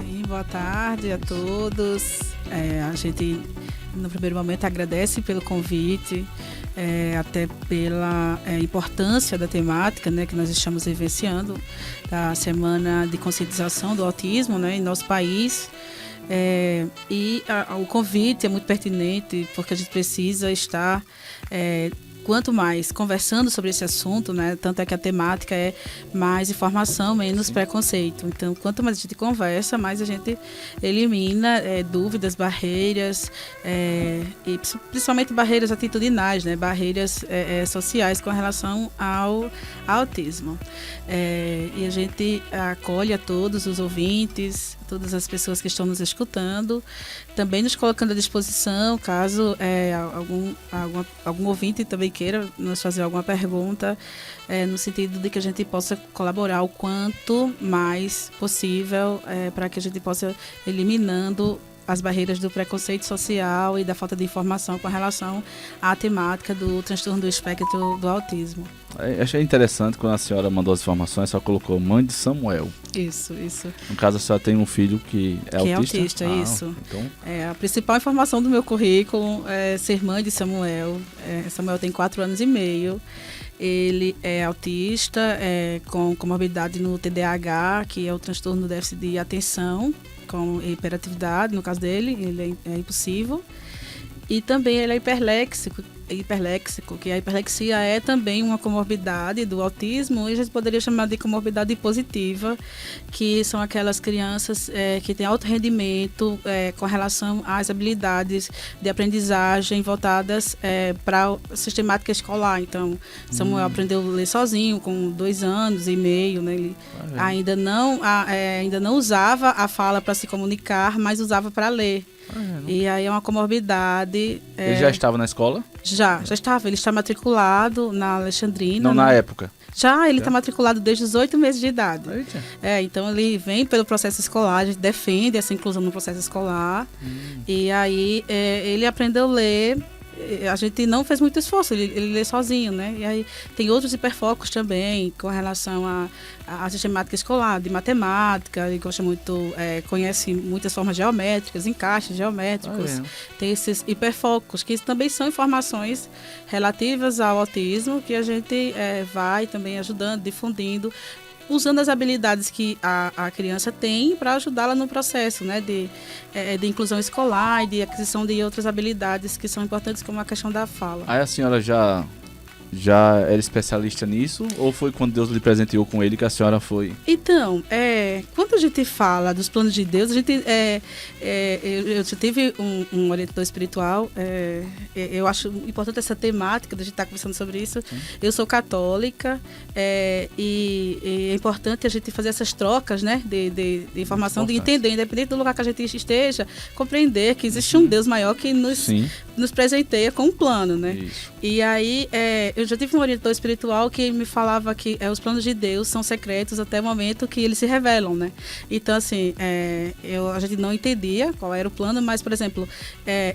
Sim, boa tarde a todos. A gente, no primeiro momento, agradece pelo convite, até pela importância da temática, né, que nós estamos vivenciando, da Semana de Conscientização do Autismo, né, em nosso país. O convite é muito pertinente, porque a gente precisa estar... quanto mais conversando sobre esse assunto, né, tanto é que a temática é mais informação, menos preconceito. Então, quanto mais a gente conversa, mais a gente elimina dúvidas, barreiras, e principalmente barreiras atitudinais, né, barreiras sociais com relação ao autismo. E a gente acolhe a todos os ouvintes, todas as pessoas que estão nos escutando, também nos colocando à disposição, caso algum ouvinte também queira nos fazer alguma pergunta, no sentido de que a gente possa colaborar o quanto mais possível, para que a gente possa eliminando as barreiras do preconceito social e da falta de informação com relação à temática do transtorno do espectro do autismo. Achei interessante quando a senhora mandou as informações, só colocou mãe de Samuel. Isso. No caso, a senhora tem um filho que é autista? Isso. Então... A principal informação do meu currículo é ser mãe de Samuel. Samuel tem 4 anos e meio. Ele é autista, com comorbidade no TDAH, que é o transtorno do déficit de atenção, com hiperatividade, no caso dele, ele é impulsivo. E também ele é hiperléxico, que a hiperlexia é também uma comorbidade do autismo, e a gente poderia chamar de comorbidade positiva, que são aquelas crianças que têm alto rendimento com relação às habilidades de aprendizagem voltadas para a sistemática escolar. Então, Samuel aprendeu a ler sozinho com 2 anos e meio, né? Ele ainda não usava a fala para se comunicar, mas usava para ler. E aí é uma comorbidade. Ele já estava na escola? Já estava. Ele está matriculado na Alexandrina. Não, na época? Já, ele está matriculado desde os 8 meses de idade. Eita. Então ele vem pelo processo escolar, a gente defende essa inclusão no processo escolar. E aí ele aprendeu a ler. A gente não fez muito esforço, ele lê sozinho, né? E aí tem outros hiperfocos também com relação à sistemática escolar, de matemática, ele gosta muito, conhece muitas formas geométricas, encaixes geométricos. Tem esses hiperfocos, que também são informações relativas ao autismo, que a gente vai também ajudando, difundindo, usando as habilidades que a criança tem para ajudá-la no processo, né, de inclusão escolar e de aquisição de outras habilidades que são importantes, como a questão da fala. Aí a senhora já era especialista nisso, ou foi quando Deus lhe presenteou com ele que a senhora foi? Então, quando a gente fala dos planos de Deus, a gente, eu já tive um orientador espiritual, eu acho importante essa temática, da gente estar conversando sobre isso. Eu sou católica, e é importante a gente fazer essas trocas, né, de informação, de entender, independente do lugar que a gente esteja, compreender que existe um Deus maior que nos presenteia com um plano, né? Isso. E aí, eu já tive um orientador espiritual que me falava que os planos de Deus são secretos até o momento que eles se revelam, né? Então, assim, a gente não entendia qual era o plano, mas, por exemplo,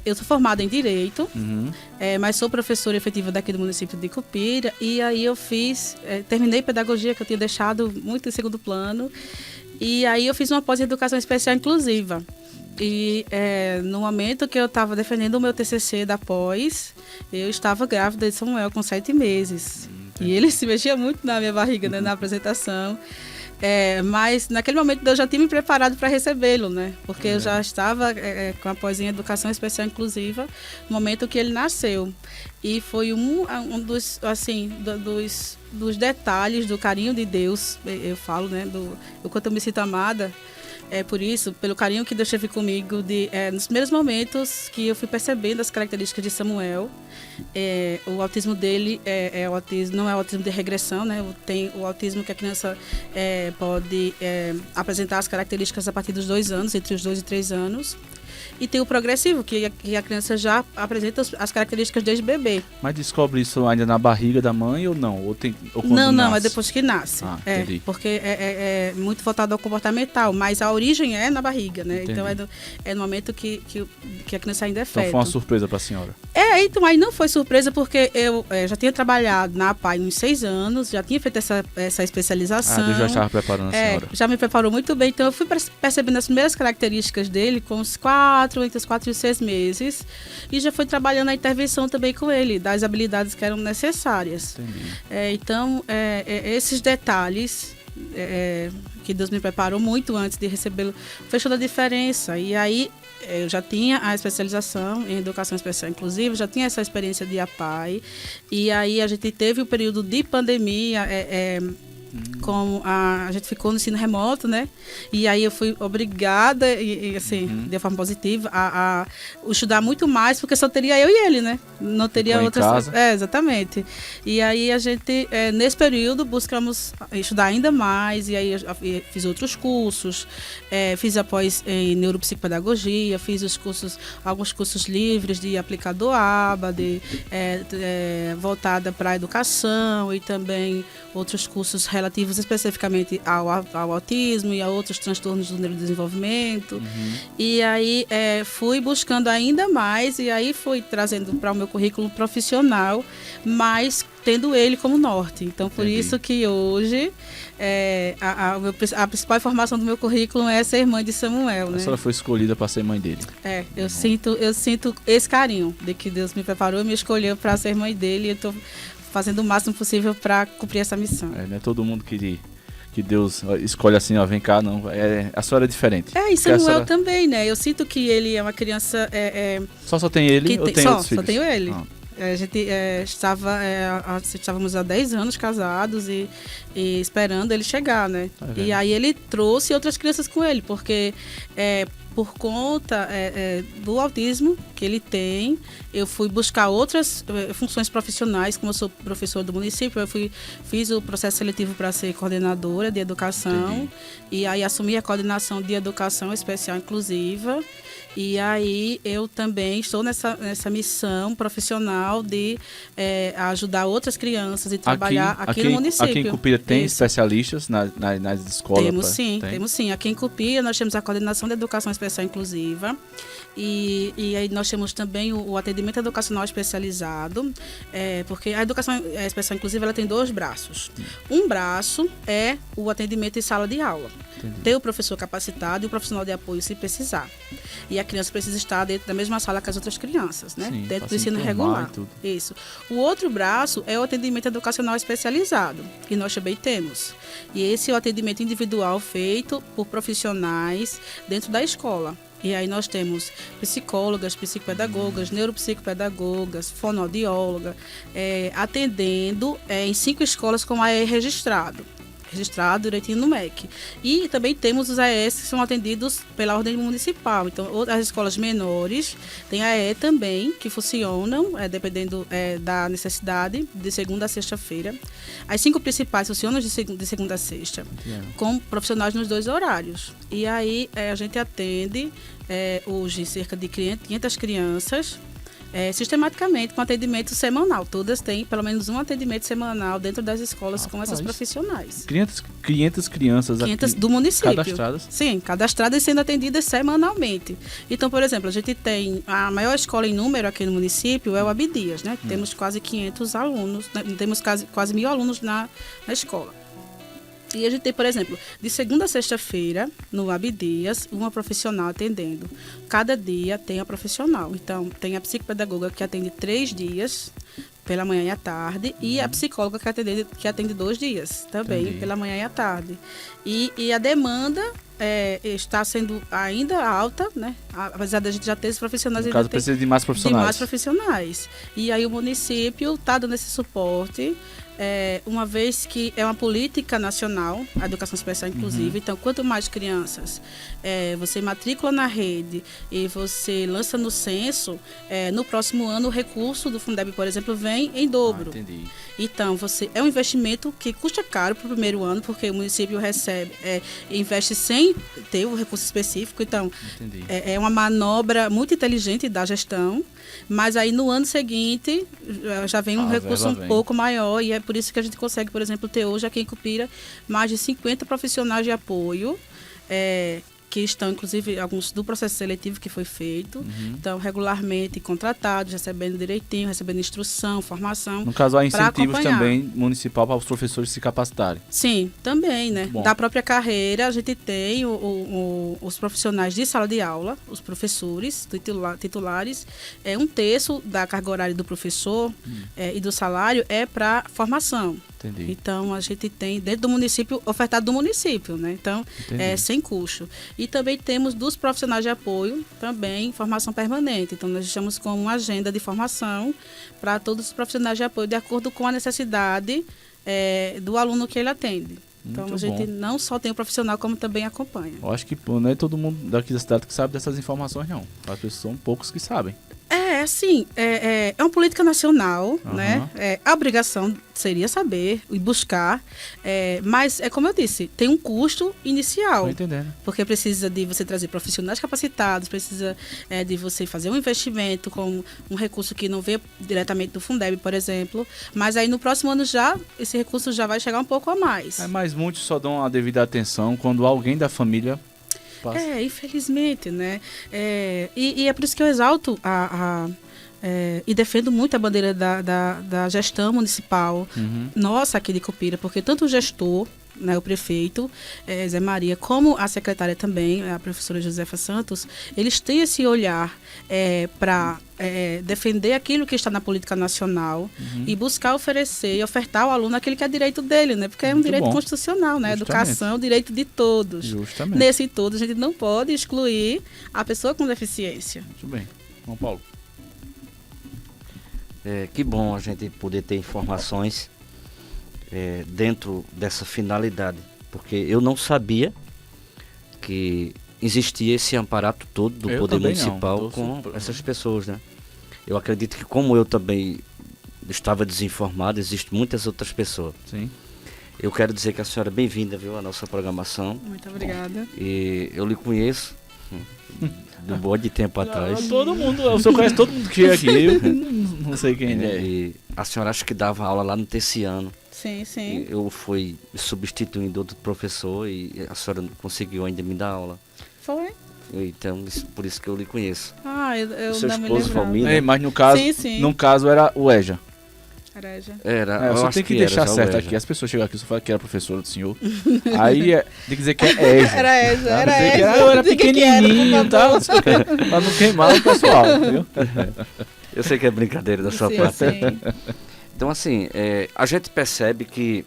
eu sou formada em Direito, mas sou professora efetiva daqui do município de Cupira, e aí eu terminei Pedagogia, que eu tinha deixado muito em segundo plano, e aí eu fiz uma pós-educação especial inclusiva. E no momento que eu estava defendendo o meu TCC da pós, eu estava grávida de Samuel com 7 meses. E ele se mexia muito na minha barriga, né, na apresentação. Mas naquele momento eu já tinha me preparado para recebê-lo, né? Porque eu já estava com a pós em Educação Especial Inclusiva no momento que ele nasceu. E foi um dos, assim, dos detalhes do carinho de Deus, eu falo, né? Do quanto eu me sinto amada. Por isso, pelo carinho que Deus teve comigo, nos primeiros momentos que eu fui percebendo as características de Samuel. O autismo dele não é o autismo de regressão, né? Tem o autismo que a criança pode apresentar as características a partir dos 2 anos, entre os 2 e 3 anos. e tem o progressivo, que a criança já apresenta as características desde bebê. Mas descobre isso ainda na barriga da mãe ou não? Ou quando Não, nasce? é depois que nasce. Entendi. Porque é muito voltado ao comportamental, mas a origem é na barriga, né? Entendi. Então no momento que a criança ainda é feto. Então foi uma surpresa para a senhora. Então aí não foi surpresa porque eu já tinha trabalhado na APAE uns 6 anos, já tinha feito essa especialização. Deus já estava preparando a senhora. Já me preparou muito bem, então eu fui percebendo as primeiras características dele com entre os 4 e os 6 meses, e já fui trabalhando a intervenção também com ele, das habilidades que eram necessárias. Entendi. Então, esses detalhes que Deus me preparou muito antes de recebê-lo, fez toda a diferença. E aí eu já tinha a especialização em educação especial inclusiva, já tinha essa experiência de APAE, e aí a gente teve o período de pandemia, como a gente ficou no ensino remoto, né? E aí eu fui obrigada, assim, de forma positiva, a estudar muito mais, porque só teria eu e ele, né? Não teria outras. Exatamente. E aí a gente, nesse período, buscamos estudar ainda mais, e aí eu fiz outros cursos, fiz após em neuropsicopedagogia, fiz alguns cursos livres de aplicador ABA, voltada para a educação, e também outros cursos relativos especificamente ao autismo e a outros transtornos do neurodesenvolvimento. E aí fui buscando ainda mais, e aí fui trazendo para o meu currículo profissional, mas tendo ele como norte. Então, por isso que hoje a principal informação do meu currículo é ser mãe de Samuel, né? A senhora foi escolhida para ser mãe dele. Eu sinto esse carinho de que Deus me preparou e me escolheu para ser mãe dele, e eu estou fazendo o máximo possível para cumprir essa missão. Não é todo mundo que Deus escolhe assim, vem cá, não. A senhora é diferente. E Samuel também, né? Eu sinto que ele é uma criança... Só tem ele ou tem outros filhos? Só tenho ele. A gente estávamos há 10 anos casados e esperando ele chegar, né? E aí ele trouxe outras crianças com ele, porque por conta do autismo que ele tem, eu fui buscar outras funções profissionais. Como eu sou professora do município, fiz o processo seletivo para ser coordenadora de educação. E aí assumi a coordenação de educação especial inclusiva. E aí eu também estou nessa missão profissional de ajudar outras crianças e trabalhar aqui no município. Aqui em Cupira tem especialistas nas escolas? Temos sim. Aqui em Cupira nós temos a coordenação de educação especial inclusiva, e aí nós temos também o atendimento educacional especializado, porque a educação especial inclusiva ela tem 2 braços. Um braço é o atendimento em sala de aula. Tem o professor capacitado e o profissional de apoio se precisar. E a criança precisa estar dentro da mesma sala que as outras crianças, né? Dentro do ensino regular. Isso. O outro braço é o atendimento educacional especializado, que nós também temos. E esse é o atendimento individual feito por profissionais dentro da escola. E aí nós temos psicólogas, psicopedagogas, neuropsicopedagogas, fonoaudióloga, atendendo em 5 escolas com AE registrado direitinho no MEC. E também temos os AES que são atendidos pela ordem municipal. Então, as escolas menores têm AE também, que funcionam, dependendo da necessidade, de segunda a sexta-feira. As 5 principais funcionam de segunda a sexta, com profissionais nos 2 horários. E aí a gente atende hoje cerca de 500 crianças, sistematicamente, com atendimento semanal. Todas têm pelo menos um atendimento semanal dentro das escolas com essas profissionais. 500 crianças 500 do município. Cadastradas? Sim, cadastradas e sendo atendidas semanalmente. Então, por exemplo, a gente tem a maior escola em número aqui no município é o Abdias, né? Temos quase 500 alunos, né? Temos quase 1.000 alunos na escola. E a gente tem, por exemplo, de segunda a sexta-feira, no Abdias, uma profissional atendendo. Cada dia tem a profissional. Então, tem a psicopedagoga que atende 3 dias, pela manhã e à tarde, e a psicóloga que atende 2 dias, também, pela manhã e à tarde. E a demanda está sendo ainda alta, né? Apesar da gente já ter esses profissionais, no caso, precisa de mais profissionais. E aí o município está dando esse suporte, uma vez que é uma política nacional, a educação especial inclusiva. Então, quanto mais crianças você matricula na rede e você lança no censo, no próximo ano o recurso do Fundeb, por exemplo, vem em dobro. Entendi. Então, é um investimento que custa caro para o primeiro ano, porque o município investe 100 sem ter o recurso específico. Então, Entendi. é uma manobra muito inteligente da gestão, mas aí no ano seguinte já vem um recurso um pouco maior, e é por isso que a gente consegue, por exemplo, ter hoje aqui em Cupira mais de 50 profissionais de apoio, que estão, inclusive, alguns do processo seletivo que foi feito, então, regularmente contratados, recebendo direitinho, recebendo instrução, formação. No caso, há incentivos também municipal para os professores se capacitarem. Sim, também, né? Da própria carreira, a gente tem os profissionais de sala de aula, os professores titulares. Um terço da carga horária do professor e do salário é para formação. Entendi. Então, a gente tem dentro do município, ofertado do município, né? Então, sem custo. E também temos dos profissionais de apoio, também formação permanente. Então, nós estamos com uma agenda de formação para todos os profissionais de apoio, de acordo com a necessidade do aluno que ele atende. Então, a gente não só tem o profissional, como também acompanha. Eu acho que não é todo mundo daqui da cidade que sabe dessas informações, não. As pessoas são poucos que sabem. Assim, é uma política nacional, né? A obrigação seria saber e buscar, mas como eu disse, tem um custo inicial. Tô entendendo. Porque precisa de você trazer profissionais capacitados, precisa de você fazer um investimento com um recurso que não veio diretamente do Fundeb, por exemplo, mas aí no próximo ano esse recurso já vai chegar um pouco a mais. Mas muitos só dão a devida atenção quando alguém da família passa. Infelizmente, né? E é por isso que eu exalto e defendo muito a bandeira da gestão municipal, nossa, aqui de Cupira, porque tanto o gestor, né, o prefeito, Zé Maria, como a secretária também, a professora Josefa Santos, eles têm esse olhar para defender aquilo que está na política nacional e buscar oferecer e ofertar ao aluno aquilo que é direito dele, né? Porque é um direito constitucional, né? Educação, direito de todos. Justamente. Nesse todo, a gente não pode excluir a pessoa com deficiência. Muito bem. João Paulo. Que bom a gente poder ter informações dentro dessa finalidade, porque eu não sabia que existia esse aparato todo do poder municipal com essas pessoas, né? Eu acredito que, como eu também estava desinformado, existem muitas outras pessoas. Sim. Eu quero dizer que a senhora é bem-vinda, viu, à nossa programação. Muito obrigada. E eu lhe conheço do bom de tempo atrás. Todo mundo, o senhor conhece todo mundo que chega aqui, eu não sei quem é. E a senhora acho que dava aula lá no terciano. Sim, sim. Eu fui substituindo outro professor e a senhora conseguiu ainda me dar aula. Foi. Então, por isso que eu lhe conheço. Eu seu não me esposo, lembrava. família. Mas no caso, sim. no caso era o EJA. Era, eu só acho tem que deixar certo aqui. As pessoas chegam aqui, só falam que era professora do senhor. Aí tem que dizer que é EJA. Era EJA, tá? era EJA. Eu era pequenininho e tal, pra não queimar o pessoal, viu? Eu sei que é brincadeira da sua parte. Sim. Então, assim, a gente percebe que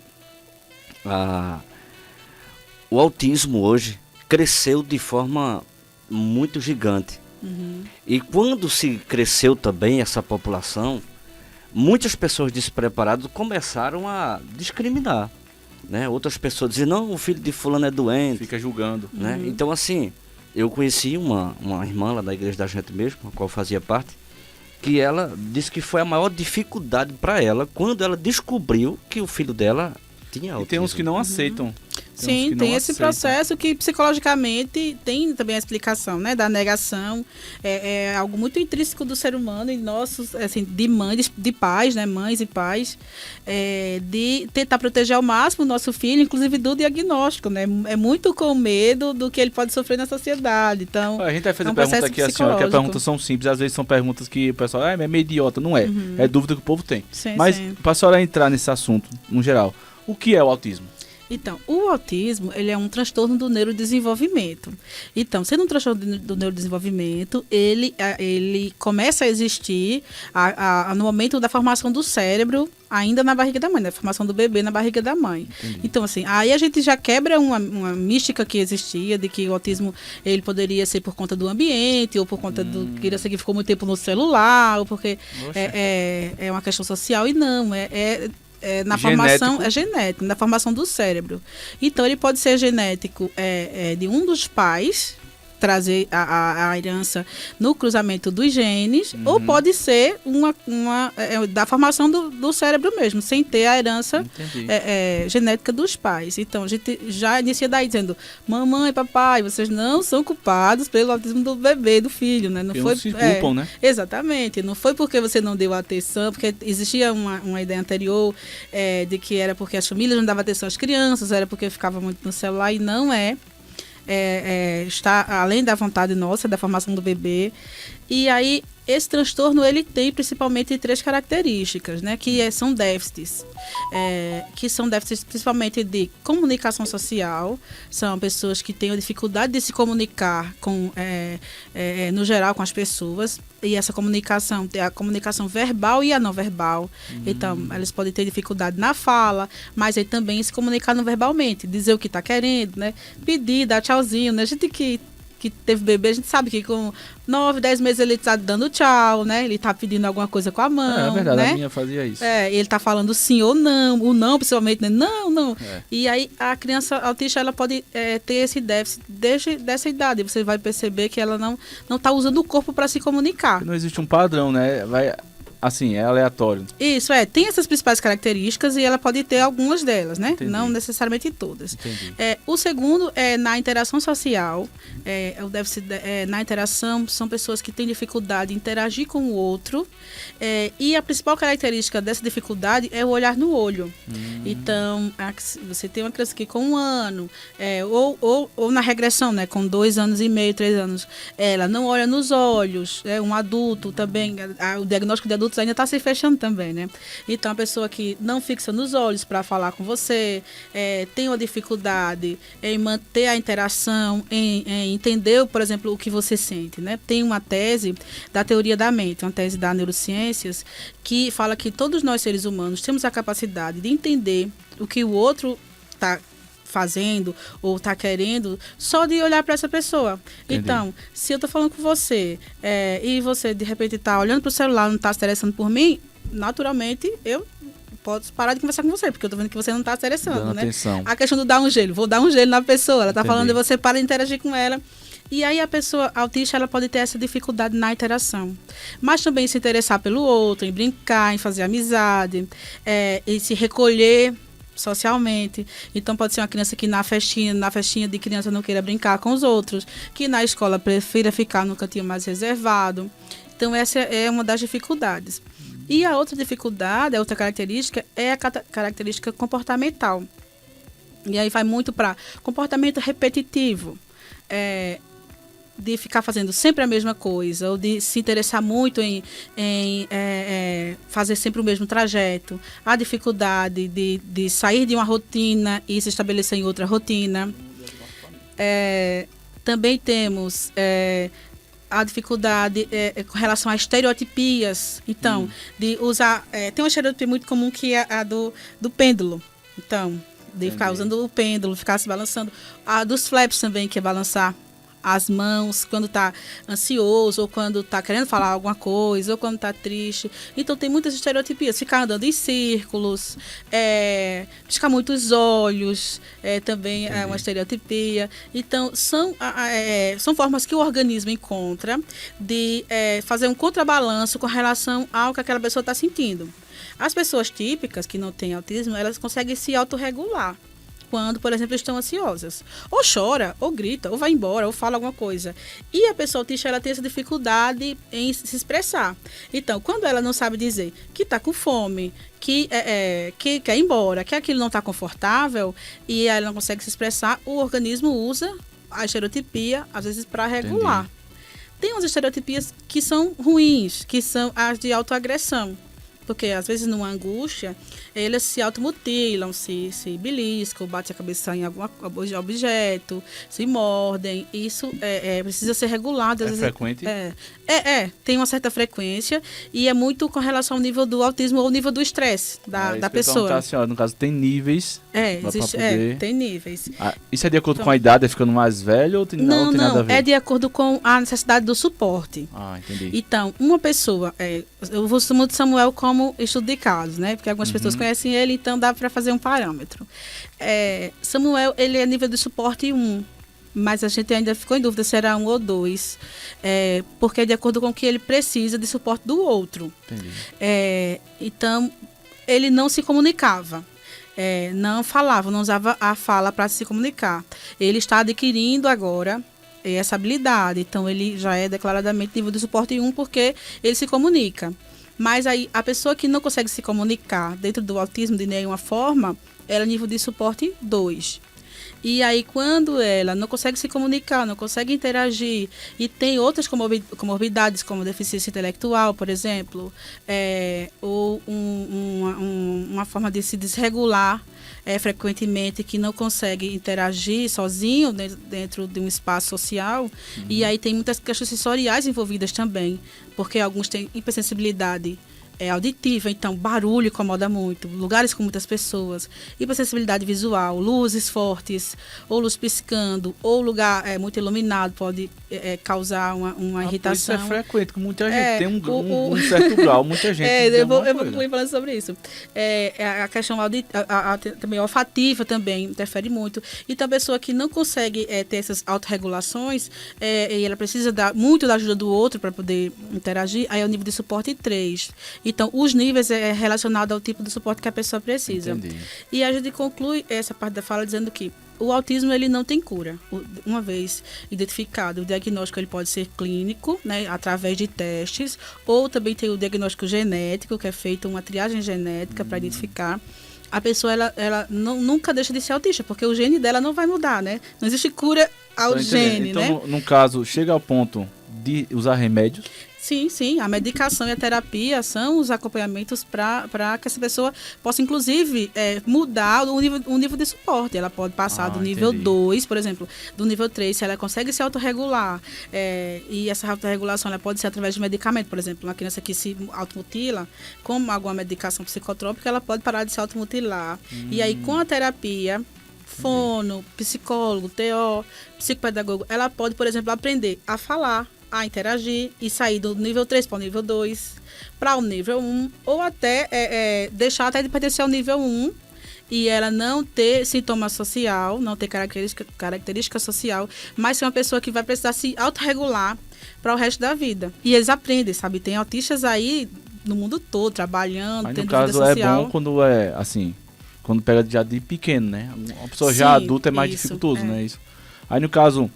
o autismo hoje cresceu de forma muito gigante. E quando se cresceu também essa população, muitas pessoas despreparadas começaram a discriminar, né? Outras pessoas dizem, não, o filho de fulano é doente. Fica julgando. Né? Então, assim, eu conheci uma irmã lá da igreja da gente mesmo, a qual fazia parte, que ela disse que foi a maior dificuldade para ela quando ela descobriu que o filho dela tinha autismo. E tem uns que não aceitam. Sim, tem esse processo que psicologicamente tem também a explicação, né, da negação. É algo muito intrínseco do ser humano e nossos, assim, de mães, de pais, né, mães e pais, de tentar proteger ao máximo o nosso filho, inclusive do diagnóstico, né? É muito com medo do que ele pode sofrer na sociedade. Então, a gente vai fazer pergunta aqui, a senhora, que as perguntas são simples, às vezes são perguntas que o pessoal, é meio idiota, não é. É dúvida que o povo tem. Sim, mas, para a senhora entrar nesse assunto, no geral, o que é o autismo? Então, o autismo, ele é um transtorno do neurodesenvolvimento. Então, sendo um transtorno do neurodesenvolvimento, ele começa a existir no momento da formação do cérebro, ainda na barriga da mãe, da formação do bebê na barriga da mãe. Entendi. Então, assim, aí a gente já quebra uma mística que existia de que o autismo, ele poderia ser por conta do ambiente, ou por conta do que ele ficou muito tempo no celular, ou porque é uma questão social, e não, na formação é genético, na formação do cérebro. Então ele pode ser genético de um dos pais, trazer a herança no cruzamento dos genes, ou pode ser da formação do cérebro mesmo, sem ter a herança genética dos pais. Então, a gente já inicia daí dizendo, mamãe, papai, vocês não são culpados pelo autismo do bebê, do filho, né? Não foi, se culpam, né? Exatamente. Não foi porque você não deu atenção, porque existia uma ideia anterior de que era porque as famílias não davam atenção às crianças, era porque ficava muito no celular, e não está além da vontade nossa, da formação do bebê. E aí, esse transtorno, ele tem principalmente 3 características, né, que são déficits. Que são déficits principalmente de comunicação social. São pessoas que têm a dificuldade de se comunicar no geral com as pessoas. E essa comunicação, tem a comunicação verbal e a não verbal. Então, elas podem ter dificuldade na fala, mas aí também se comunicar não verbalmente, dizer o que está querendo, né? Pedir, dar tchauzinho, né? A gente que teve bebê, a gente sabe que com 9, 10 meses ele está dando tchau, né? Ele está pedindo alguma coisa com a mão, É verdade, né? a minha fazia isso. Ele está falando sim ou não, o não, principalmente, né? Não. E aí a criança autista, ela pode ter esse déficit desde dessa idade. Você vai perceber que ela não está usando o corpo para se comunicar. Não existe um padrão, né? Assim, é aleatório. Isso, tem essas principais características e ela pode ter algumas delas, né? Entendi. Não necessariamente todas. Entendi. O segundo é na interação social. O déficit na interação são pessoas que têm dificuldade em interagir com o outro. E a principal característica dessa dificuldade é o olhar no olho. Então, você tem uma criança que com 1 ano, ou na regressão, né? Com 2 anos e meio, 3 anos, ela não olha nos olhos. Um adulto também, o diagnóstico de adultos ainda está se fechando também, né? Então, a pessoa que não fixa nos olhos para falar com você, tem uma dificuldade em manter a interação, em entender, por exemplo, o que você sente, né? Tem uma tese da teoria da mente, uma tese da neurociências, que fala que todos nós, seres humanos, temos a capacidade de entender o que o outro está fazendo ou está querendo só de olhar para essa pessoa. Entendi. Então, se eu estou falando com você e você de repente está olhando para o celular, não está se interessando por mim, naturalmente eu posso parar de conversar com você, porque eu estou vendo que você não está se interessando, Dando né? atenção. A questão do dar um gelo, vou dar um gelo na pessoa, ela está Entendi. falando e você para de interagir com ela. E aí a pessoa autista, ela pode ter essa dificuldade na interação, mas também se interessar pelo outro, em brincar, em fazer amizade, em se recolher socialmente. Então pode ser uma criança que na festinha de criança não queira brincar com os outros, que na escola prefira ficar no cantinho mais reservado. Então essa é uma das dificuldades. E a outra dificuldade, a outra característica é a característica comportamental. E aí vai muito para comportamento repetitivo, de ficar fazendo sempre a mesma coisa, ou de se interessar muito em fazer sempre o mesmo trajeto, a dificuldade de sair de uma rotina e se estabelecer em outra rotina. Também temos a dificuldade com relação a estereotipias. Então, de usar... tem uma estereotipia muito comum que é a do pêndulo. Então, de ficar usando o pêndulo, ficar se balançando. A dos flaps também, que é balançar as mãos quando está ansioso, ou quando está querendo falar alguma coisa, ou quando está triste. Então tem muitas estereotipias. Ficar andando em círculos, piscar muito os olhos, também é uma estereotipia. Então são formas que o organismo encontra de fazer um contrabalanço com relação ao que aquela pessoa está sentindo. As pessoas típicas que não têm autismo, elas conseguem se autorregular quando, por exemplo, estão ansiosas. Ou chora, ou grita, ou vai embora, ou fala alguma coisa. E a pessoa autista, ela tem essa dificuldade em se expressar. Então, quando ela não sabe dizer que está com fome, que quer ir embora, que aquilo não está confortável, e ela não consegue se expressar, o organismo usa a estereotipia, às vezes, para regular. Entendi. Tem umas estereotipias que são ruins, que são as de autoagressão. Porque, às vezes, numa angústia, eles se automutilam, se beliscam, batem a cabeça em algum objeto, se mordem. Isso precisa ser regulado. Às vezes, frequente? Tem uma certa frequência e é muito com relação ao nível do autismo ou ao nível do estresse da pessoa. Assim, no caso, tem níveis. Tem níveis. Isso é de acordo com a idade, ficando mais velho ou tem nada a ver? É de acordo com a necessidade do suporte. Entendi. Então, uma pessoa, eu vou chamar de Samuel como estudo de casos, né? Porque algumas pessoas conhecem ele, então dá para fazer um parâmetro. Samuel, ele é nível de suporte 1. mas a gente ainda ficou em dúvida se era 1 ou 2, porque é de acordo com o que ele precisa de suporte do outro. Entendi. Então, ele não se comunicava. Não falava, não usava a fala para se comunicar. Ele está adquirindo agora essa habilidade, então ele já é declaradamente nível de suporte 1 porque ele se comunica. Mas aí a pessoa que não consegue se comunicar dentro do autismo de nenhuma forma, ela é nível de suporte 2. E aí, quando ela não consegue se comunicar, não consegue interagir e tem outras comorbidades, como deficiência intelectual, por exemplo, ou uma forma de se desregular frequentemente, que não consegue interagir sozinho dentro de um espaço social, e aí tem muitas questões sensoriais envolvidas também, porque alguns têm hipersensibilidade auditiva, então barulho incomoda muito, lugares com muitas pessoas, hipersensibilidade visual, luzes fortes, ou luz piscando, ou lugar muito iluminado pode causar uma irritação. Isso é frequente, com muita gente tem um certo grau, muita gente eu vou concluir falando sobre isso. A questão também olfativa também interfere muito. Então a pessoa que não consegue ter essas autorregulações, e ela precisa muito da ajuda do outro para poder interagir, aí é o nível de suporte 3. Então, os níveis relacionados ao tipo de suporte que a pessoa precisa. Entendi. E a gente conclui essa parte da fala dizendo que o autismo ele não tem cura. Uma vez identificado, o diagnóstico ele pode ser clínico, né, através de testes, ou também tem o diagnóstico genético, que é feito uma triagem genética para identificar. A pessoa ela nunca deixa de ser autista, porque o gene dela não vai mudar, né? Não existe cura ao gene, então, né? Então, no caso, chega ao ponto de usar remédios? Sim. A medicação e a terapia são os acompanhamentos para que essa pessoa possa, inclusive, mudar o nível de suporte. Ela pode passar do nível 2, por exemplo, do nível 3, se ela consegue se autorregular. E essa autorregulação ela pode ser através de medicamento. Por exemplo, uma criança que se automutila, com alguma medicação psicotrópica, ela pode parar de se automutilar. E aí, com a terapia, fono, psicólogo, TO, psicopedagogo, ela pode, por exemplo, aprender a falar, a interagir e sair do nível 3 para o nível 2, para o nível 1, ou até deixar até de pertencer ao nível 1 e ela não ter sintoma social, não ter característica social, mas ser uma pessoa que vai precisar se autorregular para o resto da vida. E eles aprendem, sabe? Tem autistas aí no mundo todo, trabalhando, mas tendo no caso vida social. É bom quando assim, quando pega já de pequeno, né? Uma pessoa já adulta é mais dificultoso, né? Isso. Aí no caso,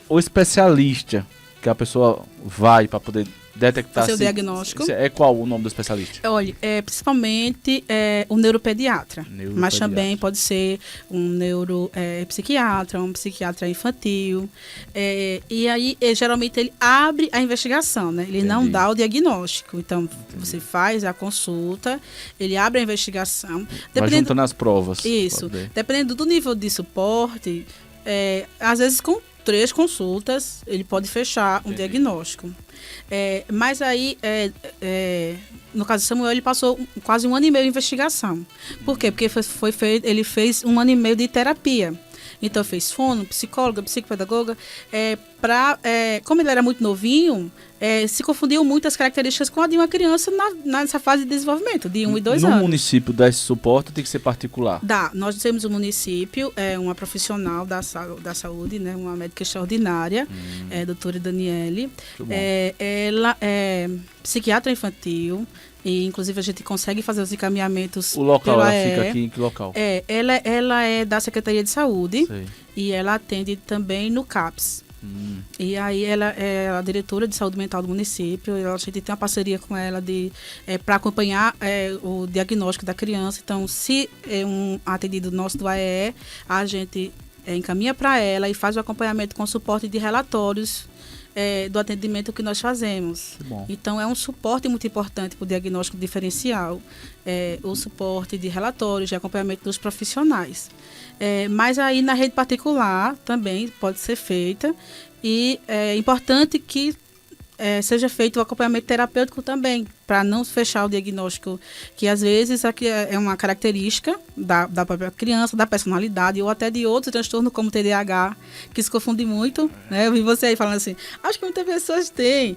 o especialista que a pessoa vai para poder detectar o diagnóstico. Qual o nome do especialista? Olha, principalmente o neuropediatra, mas também pode ser um neuropsiquiatra, um psiquiatra infantil. E aí, geralmente, ele abre a investigação, né? Ele não dá o diagnóstico. Então, você faz a consulta, ele abre a investigação. Vai juntando as provas. Isso. Dependendo do nível de suporte, às vezes com 3 consultas, ele pode fechar um diagnóstico. Mas aí, no caso do Samuel, ele passou quase 1 ano e meio de investigação. Por quê? Porque ele fez 1 ano e meio de terapia. Então, fez fono, psicóloga, psicopedagoga. Como ele era muito novinho, se confundiam muito as características com a de uma criança nessa fase de desenvolvimento, de 1 e 2 anos. No município dá esse suporte, tem que ser particular? Nós temos um município, uma profissional da saúde, né, uma médica extraordinária, doutora Daniele. Ela é psiquiatra infantil. E, inclusive, a gente consegue fazer os encaminhamentos. O local, ela fica aqui em que local? Ela é da Secretaria de Saúde. Sei. E ela atende também no CAPS. E aí ela é a diretora de saúde mental do município. A gente tem uma parceria com ela para acompanhar o diagnóstico da criança. Então, se é um atendido nosso do AEE, a gente encaminha para ela e faz o acompanhamento com suporte de relatórios do atendimento que nós fazemos. Então, é um suporte muito importante para o diagnóstico diferencial, o suporte de relatórios, de acompanhamento dos profissionais. Mas aí, na rede particular, também pode ser feita, e é importante que seja feito o acompanhamento terapêutico também, para não fechar o diagnóstico, que às vezes aqui é uma característica da própria criança, da personalidade, ou até de outros transtornos como TDAH, que se confunde muito, né? Eu vi você aí falando assim, acho que muitas pessoas têm.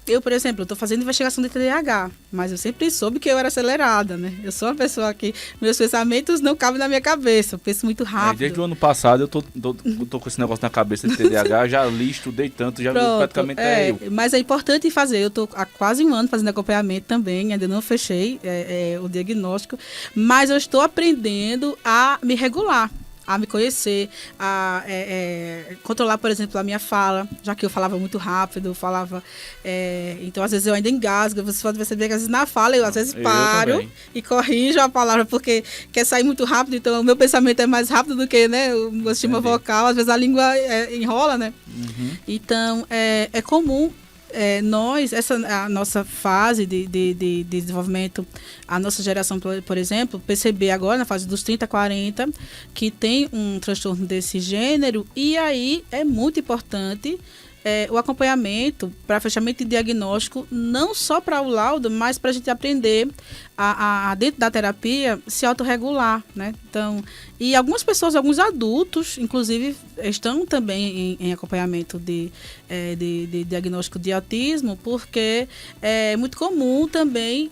Eu, por exemplo, estou fazendo investigação de TDAH, mas eu sempre soube que eu era acelerada, né? Eu sou uma pessoa que meus pensamentos não cabem na minha cabeça, eu penso muito rápido. Desde o ano passado eu tô com esse negócio na cabeça de TDAH, já li, estudei tanto, já Pronto, praticamente eu. Mas é importante fazer, eu estou há quase um ano fazendo acompanhamento também, ainda não fechei o diagnóstico, mas eu estou aprendendo a me regular, a me conhecer, a controlar, por exemplo, a minha fala, já que eu falava muito rápido, então às vezes eu ainda engasgo, você pode perceber que às vezes na fala eu às vezes paro e corrijo a palavra, porque quer sair muito rápido, então o meu pensamento é mais rápido do que, né, o meu sistema vocal, às vezes a língua enrola, né? Uhum. Então é comum a nossa fase de desenvolvimento, a nossa geração, por exemplo, perceber agora, na fase dos 30 a 40, que tem um transtorno desse gênero, e aí é muito importante o acompanhamento para fechamento de diagnóstico, não só para o laudo, mas para a gente aprender dentro da terapia, se autorregular, né? Então, e algumas pessoas, alguns adultos, inclusive, estão também em acompanhamento de diagnóstico de autismo, porque é muito comum também,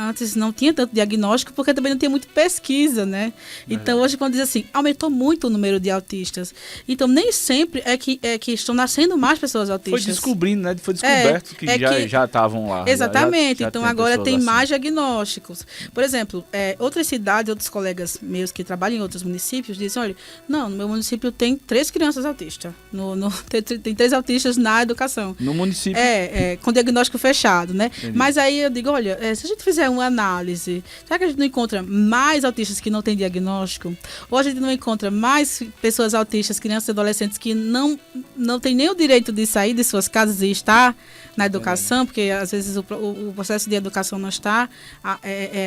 antes não tinha tanto diagnóstico, porque também não tinha muita pesquisa, né? Então, hoje, quando diz assim, aumentou muito o número de autistas. Então, nem sempre é que estão nascendo mais pessoas autistas. Foi descobrindo, né? Foi descoberto que já estavam lá. Exatamente. Já então, agora tem assim. mais diagnósticos. Por exemplo, outras cidades, outros colegas meus que trabalham em outros municípios dizem, olha, não, no meu município tem 3 crianças autistas. Tem 3 autistas na educação. No município? Com diagnóstico fechado, né? Entendi. Mas aí eu digo, olha, se a gente fizer uma análise, será que a gente não encontra mais autistas que não têm diagnóstico? Ou a gente não encontra mais pessoas autistas, crianças e adolescentes que não têm nem o direito de sair de suas casas e estar na educação, porque às vezes o processo de educação não está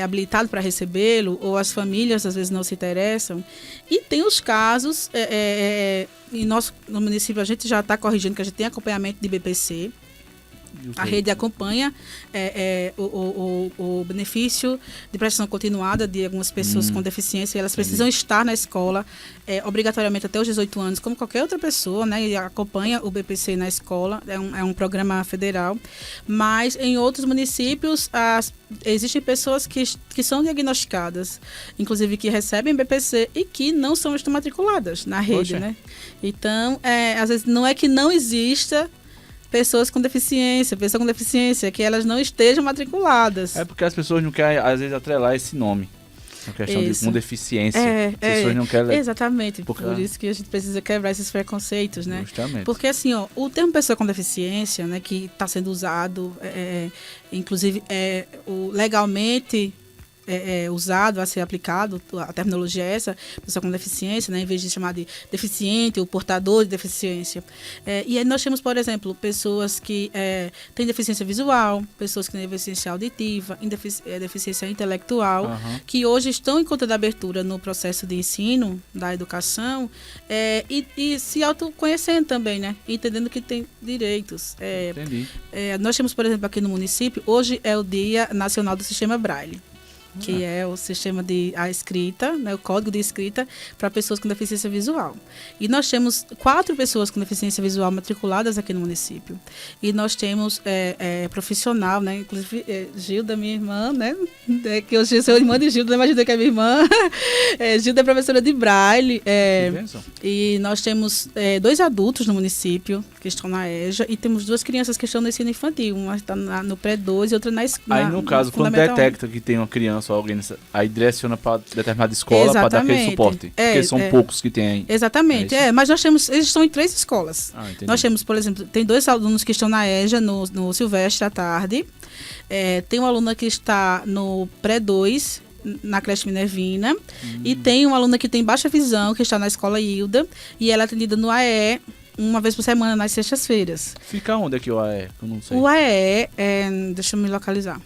habilitado para recebê-lo, ou as famílias às vezes não se interessam. E tem os casos, no município a gente já está corrigindo, que a gente tem acompanhamento de BPC. A rede acompanha o benefício de prestação continuada de algumas pessoas com deficiência, e elas precisam estar na escola obrigatoriamente até os 18 anos, como qualquer outra pessoa, né? E acompanha o BPC na escola, é um programa federal. Mas em outros municípios existem pessoas que são diagnosticadas, inclusive que recebem BPC e que não estão matriculadas na rede, né? Então, às vezes não é que não exista pessoas com deficiência, que elas não estejam matriculadas. É porque as pessoas não querem, às vezes, atrelar esse nome. A questão de com deficiência. As pessoas não querem... Exatamente, por isso que a gente precisa quebrar esses preconceitos, né? Justamente. Porque, assim, o termo pessoa com deficiência, né, que está sendo usado, inclusive, legalmente... usado, a ser aplicado, a terminologia é essa, pessoa com deficiência, né, em vez de chamar de deficiente ou portador de deficiência. E aí nós temos, por exemplo, pessoas que têm deficiência visual, pessoas que têm deficiência auditiva, deficiência intelectual, que hoje estão em conta da abertura no processo de ensino da educação e se autoconhecendo também, né, entendendo que tem direitos. Entendi. Nós temos, por exemplo, aqui no município, hoje é o Dia Nacional do Sistema Braille, que é o sistema a escrita, né, o código de escrita para pessoas com deficiência visual. E nós temos 4 pessoas com deficiência visual matriculadas aqui no município. E nós temos profissional, né, inclusive Gilda, minha irmã, né, que eu sou irmã de Gilda, mas Gilda que é minha irmã. Gilda é professora de Braille. E nós temos 2 adultos no município que estão na EJA e temos 2 crianças que estão no ensino infantil. Uma está no pré-2 e outra na escola. Aí, no caso, quando detecta que tem uma criança ou alguém, aí direciona para determinada escola para dar aquele suporte. Porque são poucos que tem aí. Exatamente. Mas eles estão em 3 escolas. Nós temos, por exemplo, tem 2 alunos que estão na EJA, no Silvestre à tarde. Tem uma aluna que está no pré-2, na creche Minervina. E tem uma aluna que tem baixa visão, que está na escola Hilda. E ela é atendida no AE uma vez por semana, nas sextas-feiras. Fica onde aqui o AE? Eu não sei. O AE, deixa eu me localizar.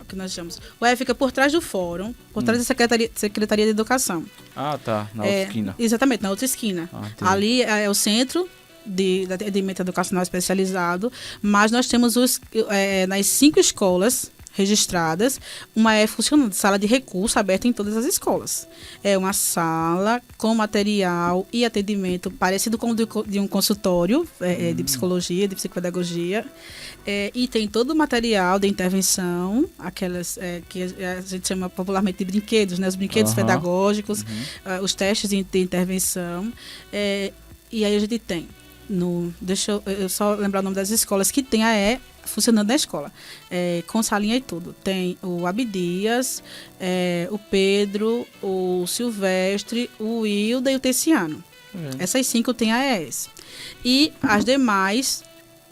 Que nós chamamos. O AE fica por trás do fórum, por trás da Secretaria de Educação. Ah, tá. Na outra esquina. Exatamente, na outra esquina. Ali é o centro de atendimento educacional especializado, mas nós temos nas 5 escolas registradas. Uma é funcionando, sala de recurso aberta em todas as escolas. É uma sala com material e atendimento parecido com o de um consultório de psicologia, de psicopedagogia. E tem todo o material de intervenção, aquelas que a gente chama popularmente de brinquedos, né? Os brinquedos pedagógicos, os testes de intervenção. E aí a gente tem, deixa eu só lembrar o nome das escolas que tem funcionando na escola, com salinha e tudo. Tem o Abdias, o Pedro, o Silvestre, o Wilda e o Teciano. Essas 5 tem AES. E as demais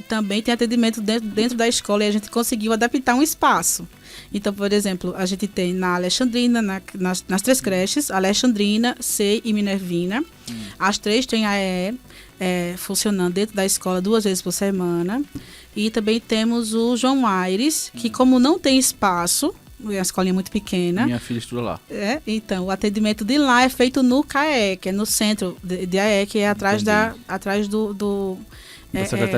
também tem atendimento dentro da escola, e a gente conseguiu adaptar um espaço. Então, por exemplo, a gente tem na Alexandrina, nas 3 creches, Alexandrina, Sei e Minervina. As 3 têm AE funcionando dentro da escola 2 vezes por semana. E também temos o João Aires, que como não tem espaço, a escolinha é muito pequena. Minha filha estuda lá. Então, o atendimento de lá é feito no CAE, que é no centro de AE, que é atrás da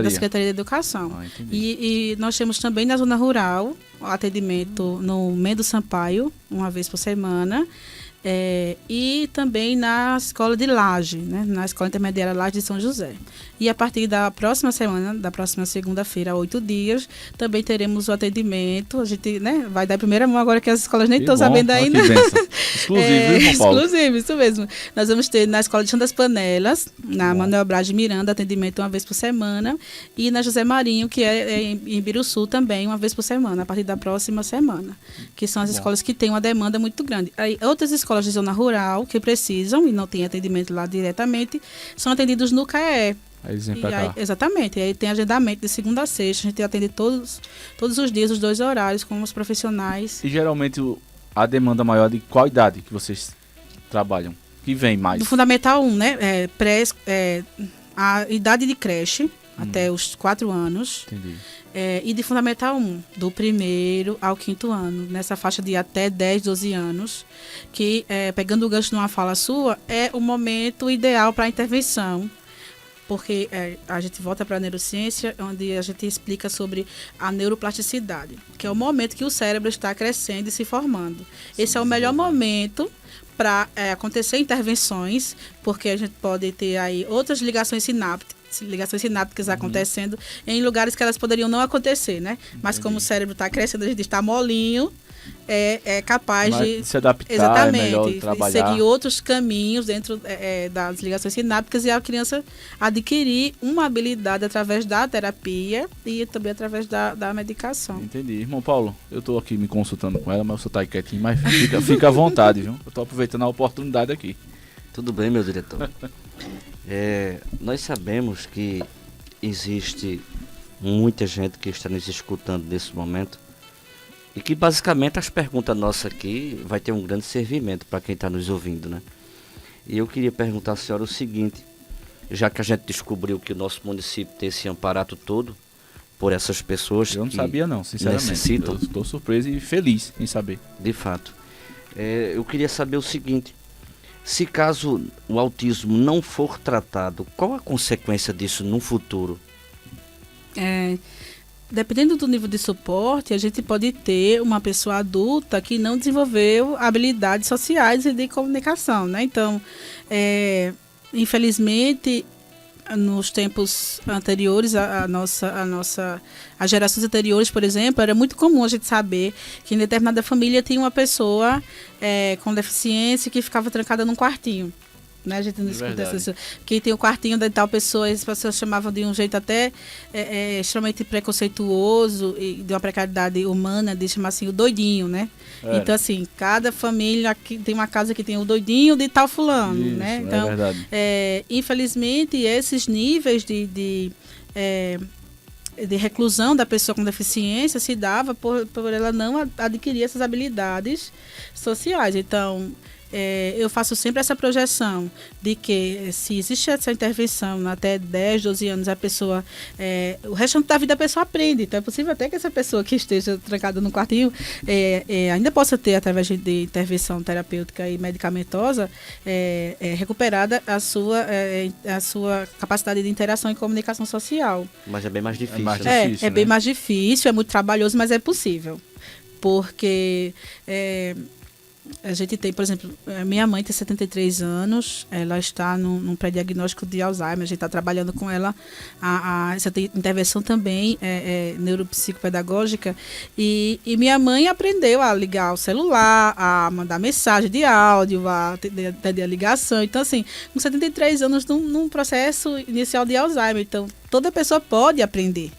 Secretaria de Educação. E nós temos também na zona rural o atendimento no Mendo Sampaio, uma vez por semana. E também na escola de Laje, né? Na escola intermediária Laje de São José. E a partir da próxima semana, da próxima segunda-feira, 8 dias, também teremos o atendimento. A gente, né, vai dar a primeira mão agora que as escolas nem estão sabendo ainda. Exclusivo, irmão Paulo. Exclusivo, isso mesmo. Nós vamos ter na escola de Chão das Panelas, na Manuel Braz de Miranda, atendimento uma vez por semana. E na José Marinho, que é em Biruçu também, uma vez por semana, a partir da próxima semana. Que são as escolas que têm uma demanda muito grande. Aí, outras escolas de zona rural que precisam e não tem atendimento lá diretamente, são atendidos no CAE. Aí eles vêm pra cá. Exatamente. E aí tem agendamento de segunda a sexta. A gente atende todos os dias, os 2 horários, com os profissionais. E geralmente a demanda maior de qual idade que vocês trabalham? Que vem mais? Do Fundamental 1, né? A idade de creche, até os 4 anos. Entendi. E de Fundamental 1, do 1º ao 5º ano, nessa faixa de até 10, 12 anos, que, pegando o gancho numa fala sua, é o momento ideal para a intervenção, porque a gente volta para a neurociência, onde a gente explica sobre a neuroplasticidade, que é o momento que o cérebro está crescendo e se formando. Esse é o melhor momento para acontecer intervenções, porque a gente pode ter aí outras ligações sinápticas acontecendo em lugares que elas poderiam não acontecer, né? Mas como o cérebro está crescendo, a gente está molinho, é capaz de se adaptar, exatamente, melhor trabalhar, seguir outros caminhos dentro das ligações sinápticas, e a criança adquirir uma habilidade através da terapia e também através da medicação. Entendi. Irmão Paulo, eu estou aqui me consultando com ela, mas eu só tá quietinho, mas fica à vontade, viu? Eu estou aproveitando a oportunidade aqui. Tudo bem, meu diretor. Nós sabemos que existe muita gente que está nos escutando nesse momento e que basicamente as perguntas nossas aqui vai ter um grande servimento para quem está nos ouvindo, né? E eu queria perguntar à senhora o seguinte, já que a gente descobriu que o nosso município tem esse aparato todo por essas pessoas eu não sabia não, sinceramente. Necessitam. Eu estou surpreso e feliz em saber. De fato. Eu queria saber o seguinte, se caso o autismo não for tratado, qual a consequência disso no futuro? Dependendo do nível de suporte, a gente pode ter uma pessoa adulta que não desenvolveu habilidades sociais e de comunicação, né? Então, infelizmente, nos tempos anteriores, as gerações anteriores, por exemplo, era muito comum a gente saber que em determinada família tinha uma pessoa com deficiência que ficava trancada num quartinho. Né? A gente não escuta essa, que tem o quartinho da tal pessoa, as pessoas chamavam de um jeito até extremamente preconceituoso e de uma precariedade humana, de chamar assim o doidinho, né? Então, assim, cada família aqui tem uma casa que tem o doidinho de tal fulano, isso, né? Então, infelizmente, esses níveis de reclusão da pessoa com deficiência se dava por ela não adquirir essas habilidades sociais. Então, eu faço sempre essa projeção de que se existe essa intervenção até 10, 12 anos, a pessoa, o resto da vida a pessoa aprende. Então é possível até que essa pessoa que esteja trancada no quartinho ainda possa ter, através de intervenção terapêutica e medicamentosa, recuperada a sua capacidade de interação e comunicação social. Mas é bem mais difícil. Bem mais difícil, é muito trabalhoso, mas é possível. porque a gente tem, por exemplo, minha mãe tem 73 anos, ela está num pré-diagnóstico de Alzheimer, a gente está trabalhando com ela essa intervenção também neuropsicopedagógica, e minha mãe aprendeu a ligar o celular, a mandar mensagem de áudio, a atender a ligação. Então, assim, com 73 anos, num processo inicial de Alzheimer, então toda pessoa pode aprender.